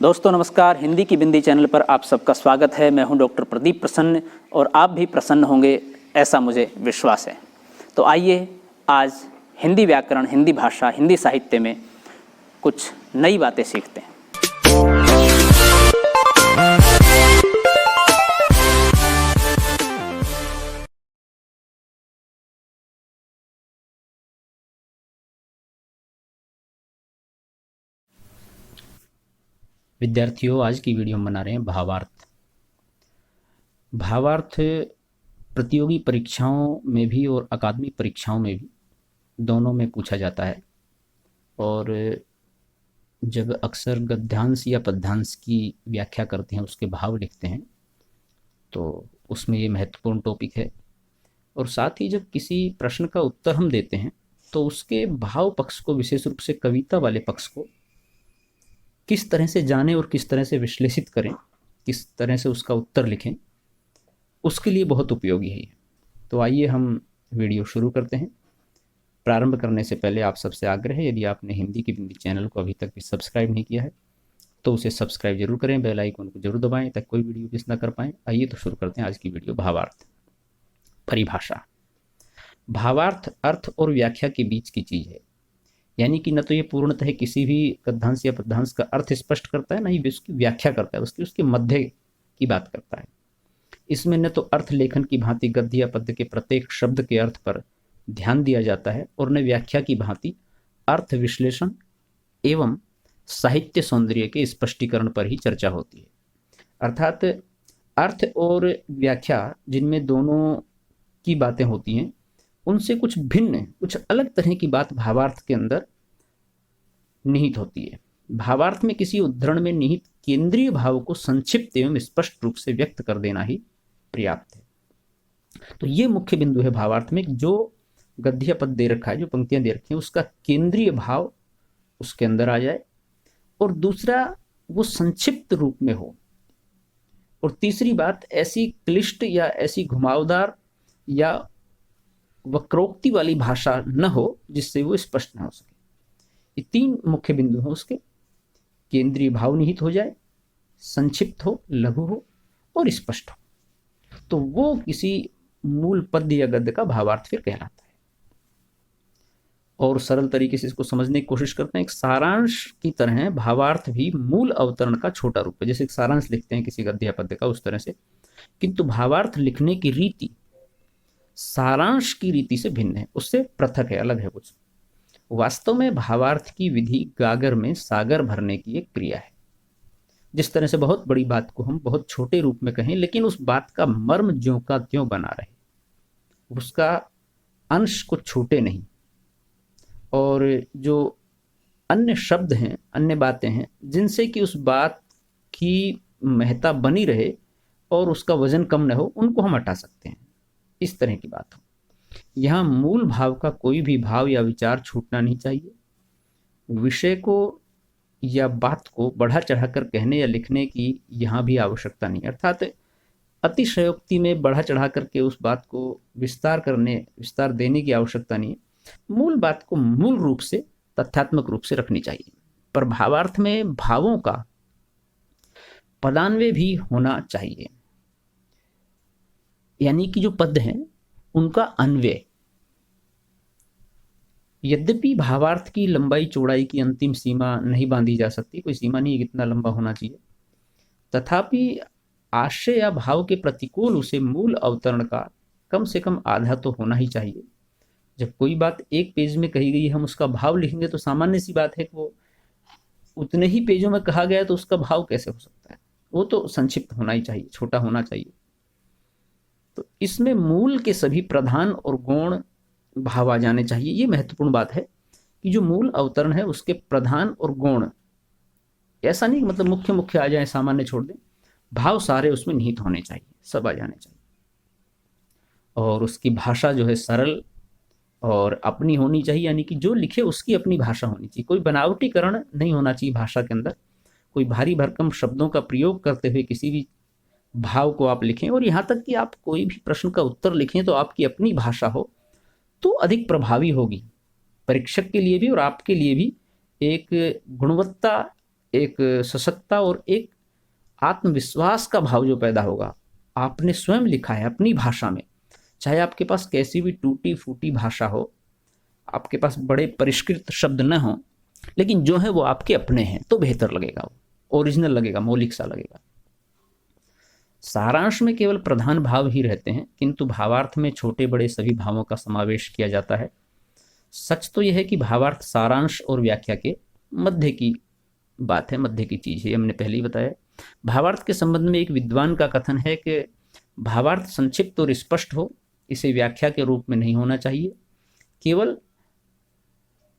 दोस्तों नमस्कार। हिंदी की बिंदी चैनल पर आप सबका स्वागत है। मैं हूं डॉक्टर प्रदीप प्रसन्न और आप भी प्रसन्न होंगे ऐसा मुझे विश्वास है। तो आइए आज हिंदी व्याकरण, हिंदी भाषा, हिंदी साहित्य में कुछ नई बातें सीखते हैं। विद्यार्थियों, आज की वीडियो हम बना रहे हैं भावार्थ। भावार्थ प्रतियोगी परीक्षाओं में भी और अकादमिक परीक्षाओं में भी दोनों में पूछा जाता है। और जब अक्सर गद्यांश या पद्यांश की व्याख्या करते हैं, उसके भाव लिखते हैं, तो उसमें ये महत्वपूर्ण टॉपिक है। और साथ ही जब किसी प्रश्न का उत्तर हम देते हैं तो उसके भाव पक्ष को, विशेष रूप से कविता वाले पक्ष को किस तरह से जानें और किस तरह से विश्लेषित करें, किस तरह से उसका उत्तर लिखें, उसके लिए बहुत उपयोगी है ये। तो आइए हम वीडियो शुरू करते हैं। प्रारंभ करने से पहले आप सबसे आग्रह है, यदि आपने हिंदी की बिंदी चैनल को अभी तक भी सब्सक्राइब नहीं किया है तो उसे सब्सक्राइब जरूर करें, बेल आइकन को जरूर दबाएं ताकि कोई वीडियो मिस ना कर पाएं। आइए तो शुरू करते हैं आज की वीडियो। भावार्थ। परिभाषा। भावार्थ अर्थ और व्याख्या के बीच की चीज है, यानी कि न तो ये पूर्णतः किसी भी गद्यांश या पद्यांश का अर्थ स्पष्ट करता है, न ही उसकी व्याख्या करता है, उसके मध्य की बात करता है। इसमें न तो अर्थ लेखन की भांति गद्य या पद्य के प्रत्येक शब्द के अर्थ पर ध्यान दिया जाता है और न व्याख्या की भांति अर्थ विश्लेषण एवं साहित्य सौंदर्य के स्पष्टीकरण पर ही चर्चा होती है। अर्थात अर्थ और व्याख्या जिनमें दोनों की बातें होती हैं, उनसे कुछ भिन्न, कुछ अलग तरह की बात भावार्थ के अंदर निहित होती है। भावार्थ में किसी उद्धरण में निहित केंद्रीय भाव को संक्षिप्त एवं स्पष्ट रूप से व्यक्त कर देना ही पर्याप्त है। तो ये मुख्य बिंदु है भावार्थ में, जो गद्य पद दे रखा है, जो पंक्तियां दे रखी हैं, उसका केंद्रीय भाव उसके अंदर आ जाए, और दूसरा वो संक्षिप्त रूप में हो, और तीसरी बात ऐसी क्लिष्ट या ऐसी घुमावदार या वक्रोक्ति वाली भाषा न हो जिससे वो स्पष्ट न हो सके। ये तीन मुख्य बिंदु हैं उसके। केंद्रीय भाव निहित हो जाए, संक्षिप्त हो, लघु हो और स्पष्ट हो, तो वो किसी मूल पद्य या गद्य का भावार्थ फिर कहलाता है। और सरल तरीके से इसको समझने की कोशिश करते हैं। एक सारांश की तरह भावार्थ भी मूल अवतरण का छोटा रूप है। जैसे एक सारांश लिखते हैं किसी गद्य या पद्य का, उस तरह से, किंतु भावार्थ लिखने की रीति सारांश की रीति से भिन्न है, उससे पृथक है, अलग है कुछ। वास्तव में भावार्थ की विधि गागर में सागर भरने की एक क्रिया है। जिस तरह से बहुत बड़ी बात को हम बहुत छोटे रूप में कहें, लेकिन उस बात का मर्म ज्यों का त्यों बना रहे, उसका अंश को छूटे नहीं, और जो अन्य शब्द हैं, अन्य बातें हैं, जिनसे कि उस बात की महत्ता बनी रहे और उसका वजन कम न हो, उनको हम हटा सकते हैं। इस तरह की बात हो। यहाँ मूल भाव का कोई भी भाव या विचार छूटना नहीं चाहिए। विषय को या बात को बढ़ा चढ़ाकर कहने या लिखने की यहाँ भी आवश्यकता नहीं, अर्थात अतिशयोक्ति में बढ़ा चढ़ा करके उस बात को विस्तार देने की आवश्यकता नहीं है। मूल बात को मूल रूप से, तथ्यात्मक रूप से रखनी चाहिए। पर भावार्थ में भावों का पदान्वय भी होना चाहिए, यानी कि जो पद हैं उनका अन्वय। यद्यपि भावार्थ की लंबाई चौड़ाई की अंतिम सीमा नहीं बांधी जा सकती, कोई सीमा नहीं है कितना लंबा होना चाहिए, तथापि आशय या भाव के प्रतिकूल उसे मूल अवतरण का कम से कम आधा तो होना ही चाहिए। जब कोई बात एक पेज में कही गई है, हम उसका भाव लिखेंगे तो सामान्य सी बात है कि वो उतने ही पेजों में कहा गया है, तो उसका भाव कैसे हो सकता है? वो तो संक्षिप्त होना ही चाहिए, छोटा होना चाहिए। तो इसमें मूल के सभी प्रधान और गौण भाव आ जाने चाहिए। ये महत्वपूर्ण बात है कि जो मूल अवतरण है उसके प्रधान और गौण, ऐसा नहीं मतलब मुख्य मुख्य आ जाए, सामान्य छोड़ दें, भाव सारे उसमें निहित होने चाहिए, सब आ जाने चाहिए। और उसकी भाषा जो है सरल और अपनी होनी चाहिए, यानी कि जो लिखे उसकी अपनी भाषा होनी चाहिए। कोई बनावटीकरण नहीं होना चाहिए भाषा के अंदर। कोई भारी भरकम शब्दों का प्रयोग करते हुए किसी भी भाव को आप लिखें, और यहाँ तक कि आप कोई भी प्रश्न का उत्तर लिखें तो आपकी अपनी भाषा हो, तो अधिक प्रभावी होगी, परीक्षक के लिए भी और आपके लिए भी एक गुणवत्ता एक सशक्तता और एक आत्मविश्वास का भाव जो पैदा होगा। आपने स्वयं लिखा है अपनी भाषा में, चाहे आपके पास कैसी भी टूटी फूटी भाषा हो, आपके पास बड़े परिष्कृत शब्द न हो, लेकिन जो है वो आपके अपने हैं, तो बेहतर लगेगा, वो ओरिजिनल लगेगा, मौलिक सा लगेगा। सारांश में केवल प्रधान भाव ही रहते हैं, किंतु भावार्थ में छोटे बड़े सभी भावों का समावेश किया जाता है। सच तो यह है कि भावार्थ सारांश और व्याख्या के मध्य की बात है, मध्य की चीज है, हमने पहले ही बताया। भावार्थ के संबंध में एक विद्वान का कथन है कि भावार्थ संक्षिप्त और स्पष्ट हो, इसे व्याख्या के रूप में नहीं होना चाहिए। केवल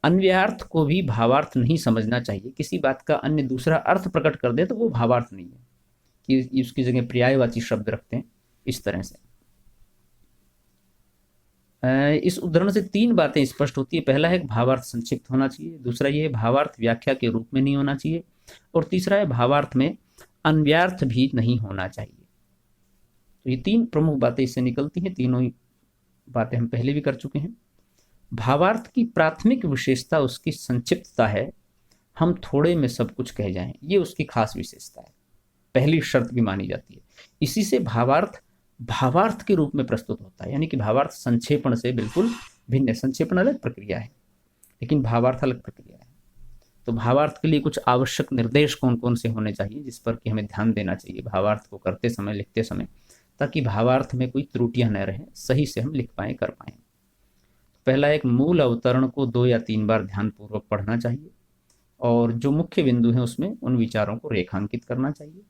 अन्वयार्थ को भी भावार्थ नहीं समझना चाहिए। किसी बात का अन्य दूसरा अर्थ प्रकट कर दे तो वो भावार्थ नहीं है, कि उसकी जगह पर्यायवाची शब्द रखते हैं इस तरह से। इस उदाहरण से तीन बातें स्पष्ट होती है। पहला है भावार्थ संक्षिप्त होना चाहिए, दूसरा ये है भावार्थ व्याख्या के रूप में नहीं होना चाहिए, और तीसरा है भावार्थ में अन्वयार्थ भी नहीं होना चाहिए। तो ये तीन प्रमुख बातें इससे निकलती हैं, तीनों ही बातें हम पहले भी कर चुके हैं। भावार्थ की प्राथमिक विशेषता उसकी संक्षिप्तता है, हम थोड़े में सब कुछ कह जाएं, ये उसकी खास विशेषता है, पहली शर्त भी मानी जाती है। इसी से भावार्थ भावार्थ के रूप में प्रस्तुत होता है, यानी कि भावार्थ संक्षेपण से बिल्कुल भिन्न है। संक्षेपण अलग प्रक्रिया है, लेकिन भावार्थ अलग प्रक्रिया है। तो भावार्थ के लिए कुछ आवश्यक निर्देश कौन कौन से होने चाहिए, जिस पर कि हमें ध्यान देना चाहिए भावार्थ को करते समय, लिखते समय, ताकि भावार्थ में कोई त्रुटियां न रहें, सही से हम लिख पाएं, कर पाएं। पहला, एक मूल अवतरण को 2 या 3 बार ध्यानपूर्वक पढ़ना चाहिए, और जो मुख्य बिंदु हैं उसमें उन विचारों को रेखांकित करना चाहिए।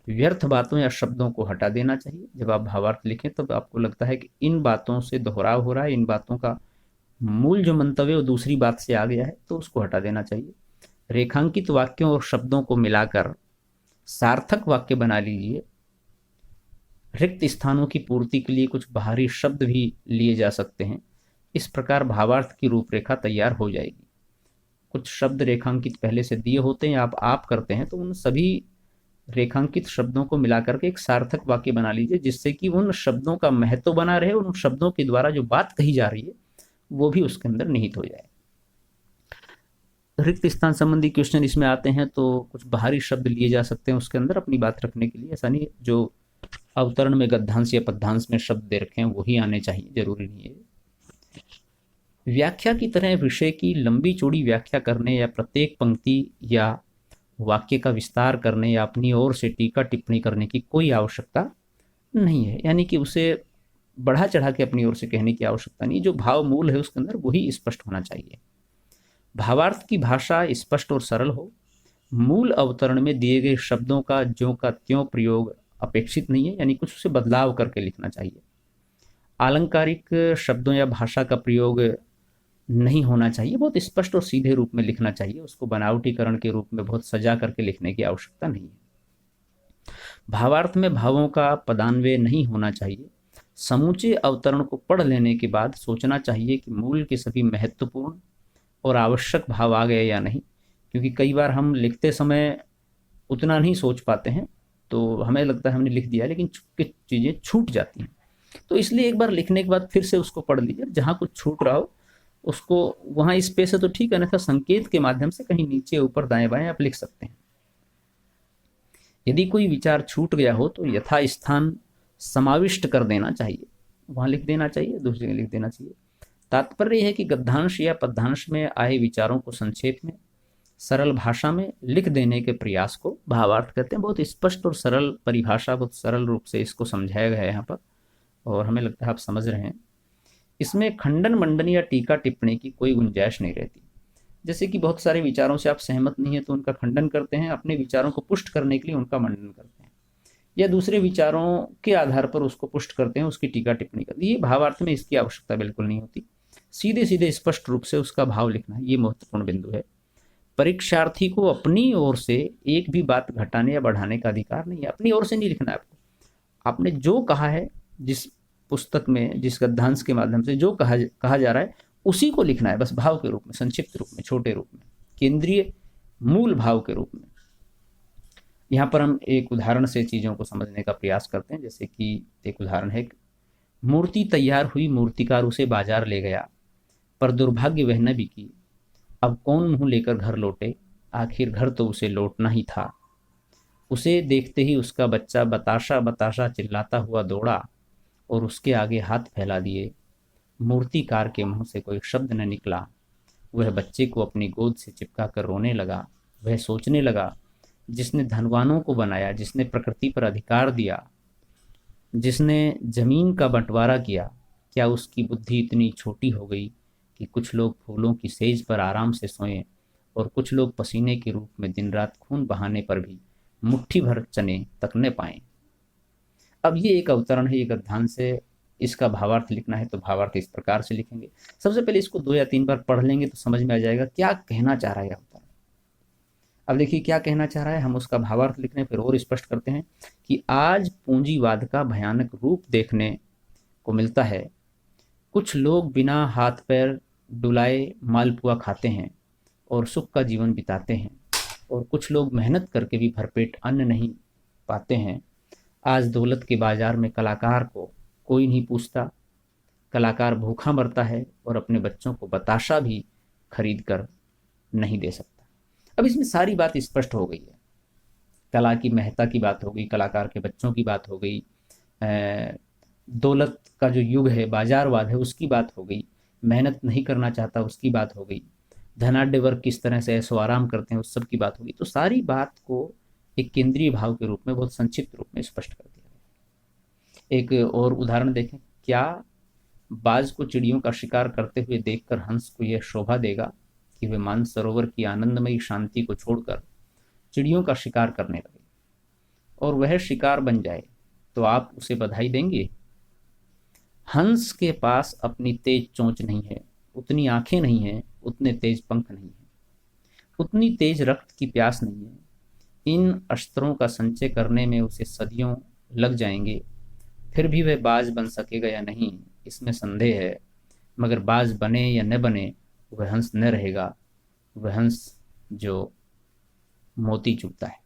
व्यर्थ बातों या शब्दों को हटा देना चाहिए। जब आप भावार्थ लिखें तब आपको लगता है कि इन बातों से दोहराव हो रहा है, इन बातों का मूल जो मंतव्य वो दूसरी बात से आ गया है, तो उसको हटा देना चाहिए। रेखांकित वाक्यों और शब्दों को मिलाकर सार्थक वाक्य बना लीजिए। रिक्त स्थानों की पूर्ति के लिए कुछ बाहरी शब्द भी लिए जा सकते हैं। इस प्रकार भावार्थ की रूपरेखा तैयार हो जाएगी। कुछ शब्द रेखांकित पहले से दिए होते हैं, आप करते हैं, तो उन सभी रेखांकित शब्दों को मिलाकर के एक सार्थक वाक्य बना लीजिए, जिससे कि उन शब्दों का महत्व बना रहे और उन शब्दों के द्वारा जो बात कही जा रही है वो भी उसके अंदर निहित हो जाए। रिक्त स्थान संबंधी क्वेश्चन इसमें आते हैं, तो कुछ बाहरी शब्द लिए जा सकते हैं उसके अंदर अपनी बात रखने के लिए। ऐसा नहीं जो अवतरण में गद्यांश या पद्यांश में शब्द दे रखे हैं वही आने चाहिए, जरूरी नहीं है। व्याख्या की तरह विषय की लंबी चौड़ी व्याख्या करने या प्रत्येक पंक्ति या वाक्य का विस्तार करने या अपनी ओर से टीका टिप्पणी करने की कोई आवश्यकता नहीं है, यानी कि उसे बढ़ा चढ़ा के अपनी ओर से कहने की आवश्यकता नहीं। जो भाव मूल है उसके अंदर वही स्पष्ट होना चाहिए। भावार्थ की भाषा स्पष्ट और सरल हो। मूल अवतरण में दिए गए शब्दों का ज्यों का त्यों प्रयोग अपेक्षित नहीं है, यानी कुछ उसे बदलाव करके लिखना चाहिए। आलंकारिक शब्दों या भाषा का प्रयोग नहीं होना चाहिए, बहुत स्पष्ट और सीधे रूप में लिखना चाहिए। उसको बनावटीकरण के रूप में बहुत सजा करके लिखने की आवश्यकता नहीं है। भावार्थ में भावों का पदान्वय नहीं होना चाहिए। समूचे अवतरण को पढ़ लेने के बाद सोचना चाहिए कि मूल के सभी महत्वपूर्ण और आवश्यक भाव आ गए या नहीं, क्योंकि कई बार हम लिखते समय उतना नहीं सोच पाते हैं, तो हमें लगता है हमने लिख दिया, लेकिन कुछ चीज़ें छूट जाती हैं। तो इसलिए एक बार लिखने के बाद फिर से उसको पढ़ लीजिए, जहाँ कुछ छूट रहा हो उसको, वहाँ स्पेस है तो ठीक है, अन्यथा संकेत के माध्यम से कहीं नीचे ऊपर दाएं बाएं आप लिख सकते हैं। यदि कोई विचार छूट गया हो तो यथास्थान समाविष्ट कर देना चाहिए, वहाँ लिख देना चाहिए, दूसरी जगह लिख देना चाहिए। तात्पर्य यह है कि गद्यांश या पद्यांश में आए विचारों को संक्षेप में सरल भाषा में लिख देने के प्रयास को भावार्थ कहते हैं। बहुत स्पष्ट और सरल परिभाषा, बहुत सरल रूप से इसको समझाया गया है यहाँ पर, और हमें लगता है आप समझ रहे हैं। इसमें खंडन मंडन या टीका टिप्पणी की कोई गुंजाइश नहीं रहती। जैसे कि बहुत सारे विचारों से आप सहमत नहीं है तो उनका खंडन करते हैं, अपने विचारों को पुष्ट करने के लिए उनका मंडन करते हैं, या दूसरे विचारों के आधार पर उसको पुष्ट करते हैं, उसकी टीका टिप्पणी करते हैं। ये भावार्थ में इसकी आवश्यकता बिल्कुल नहीं होती। सीधे सीधे स्पष्ट रूप से उसका भाव लिखना, ये महत्वपूर्ण बिंदु है। परीक्षार्थी को अपनी ओर से एक भी बात घटाने या बढ़ाने का अधिकार नहीं है। अपनी ओर से नहीं लिखना है आपको, आपने जो कहा है, जिस पुस्तक में, जिस गद्यांश के माध्यम से जो कहा जा रहा है उसी को लिखना है, बस भाव के रूप में, संक्षिप्त रूप में, छोटे रूप में, केंद्रीय मूल भाव के रूप में। यहाँ पर हम एक उदाहरण से चीज़ों को समझने का प्रयास करते हैं। जैसे कि एक उदाहरण है, मूर्ति तैयार हुई, मूर्तिकार उसे बाजार ले गया, पर दुर्भाग्य वह न बिकी, अब कौन मुँह लेकर घर लौटे, आखिर घर तो उसे लौटना ही था। उसे देखते ही उसका बच्चा बताशा बताशा चिल्लाता हुआ दौड़ा और उसके आगे हाथ फैला दिए। मूर्तिकार के मुंह से कोई शब्द न निकला। वह बच्चे को अपनी गोद से चिपका कर रोने लगा। वह सोचने लगा, जिसने धनवानों को बनाया, जिसने प्रकृति पर अधिकार दिया, जिसने जमीन का बंटवारा किया, क्या उसकी बुद्धि इतनी छोटी हो गई कि कुछ लोग फूलों की सेज पर आराम से सोएं और कुछ लोग पसीने के रूप में दिन रात खून बहाने पर भी मुट्ठी भर चने तक न पाएं। अब ये एक अवतरण है, ये गद्यांश से इसका भावार्थ लिखना है तो भावार्थ इस प्रकार से लिखेंगे। सबसे पहले इसको 2 या 3 बार पढ़ लेंगे तो समझ में आ जाएगा क्या कहना चाह रहा है अवतरण। अब देखिए क्या कहना चाह रहा है, हम उसका भावार्थ लिख रहे हैं, फिर और स्पष्ट करते हैं कि आज पूंजीवाद का भयानक रूप देखने को मिलता है। कुछ लोग बिना हाथ पैर डुलाए मालपुआ खाते हैं और सुख का जीवन बिताते हैं, और कुछ लोग मेहनत करके भी भरपेट अन्न नहीं पाते हैं। आज दौलत के बाजार में कलाकार को कोई नहीं पूछता। कलाकार भूखा मरता है और अपने बच्चों को बताशा भी खरीद कर नहीं दे सकता। अब इसमें सारी बात स्पष्ट हो गई है। कला की महत्ता की बात हो गई, कलाकार के बच्चों की बात हो गई, दौलत का जो युग है, बाजारवाद है, उसकी बात हो गई, मेहनत नहीं करना चाहता उसकी बात हो गई, धनाढ्य वर्ग किस तरह से ऐसो आराम करते हैं उस सब की बात होगी। तो सारी बात को एक केंद्रीय भाव के रूप में बहुत संक्षिप्त रूप में स्पष्ट कर दिया गया। एक और उदाहरण देखें, क्या बाज को चिड़ियों का शिकार करते हुए देखकर हंस को यह शोभा देगा कि वे मानसरोवर की आनंदमयी शांति को छोड़कर चिड़ियों का शिकार करने लगे और वह शिकार बन जाए तो आप उसे बधाई देंगे? हंस के पास अपनी तेज चोंच नहीं है, उतनी आंखें नहीं हैं, उतने तेज पंख नहीं है, उतनी तेज रक्त की प्यास नहीं है। इन अस्त्रों का संचय करने में उसे सदियों लग जाएंगे, फिर भी वह बाज बन सकेगा या नहीं इसमें संदेह है। मगर बाज बने या न बने, वह हंस न रहेगा, वह हंस जो मोती चुगता है।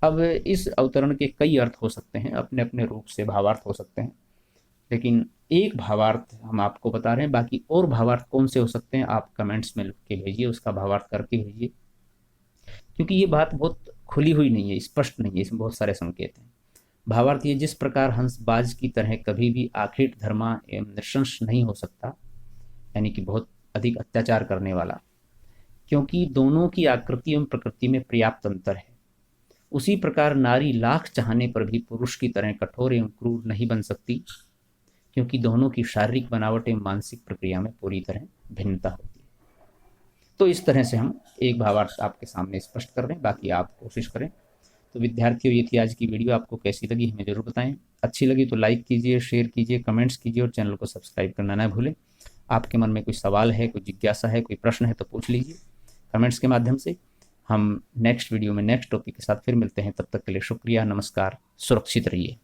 अब इस अवतरण के कई अर्थ हो सकते हैं, अपने अपने रूप से भावार्थ हो सकते हैं, लेकिन एक भावार्थ हम आपको बता रहे हैं। बाकी और भावार्थ कौन से हो सकते हैं आप कमेंट्स में लिख के भेजिए, उसका भावार्थ करके भेजिए, क्योंकि ये बात बहुत खुली हुई नहीं है, स्पष्ट नहीं है, इसमें बहुत सारे संकेत हैं। भावार्थ ये, जिस प्रकार हंस बाज की तरह कभी भी आखिर धर्मा एवं नृशंस नहीं हो सकता, यानी कि बहुत अधिक अत्याचार करने वाला, क्योंकि दोनों की आकृति एवं प्रकृति में पर्याप्त अंतर है। उसी प्रकार नारी लाख चाहने पर भी पुरुष की तरह कठोर एवं क्रूर नहीं बन सकती, क्योंकि दोनों की शारीरिक बनावट एवं मानसिक प्रक्रिया में पूरी तरह भिन्नता होती है। तो इस तरह से हम एक भावार्थ आपके सामने स्पष्ट कर रहे हैं, बाकी आप कोशिश करें। तो विद्यार्थियों, ये थी आज की वीडियो, आपको कैसी लगी हमें जरूर बताएं। अच्छी लगी तो लाइक कीजिए, शेयर कीजिए, कमेंट्स कीजिए और चैनल को सब्सक्राइब करना ना भूलें। आपके मन में कोई सवाल है, कोई जिज्ञासा है, कोई प्रश्न है तो पूछ लीजिए कमेंट्स के माध्यम से। हम नेक्स्ट वीडियो में नेक्स्ट टॉपिक के साथ फिर मिलते हैं, तब तक के लिए शुक्रिया, नमस्कार, सुरक्षित रहिए।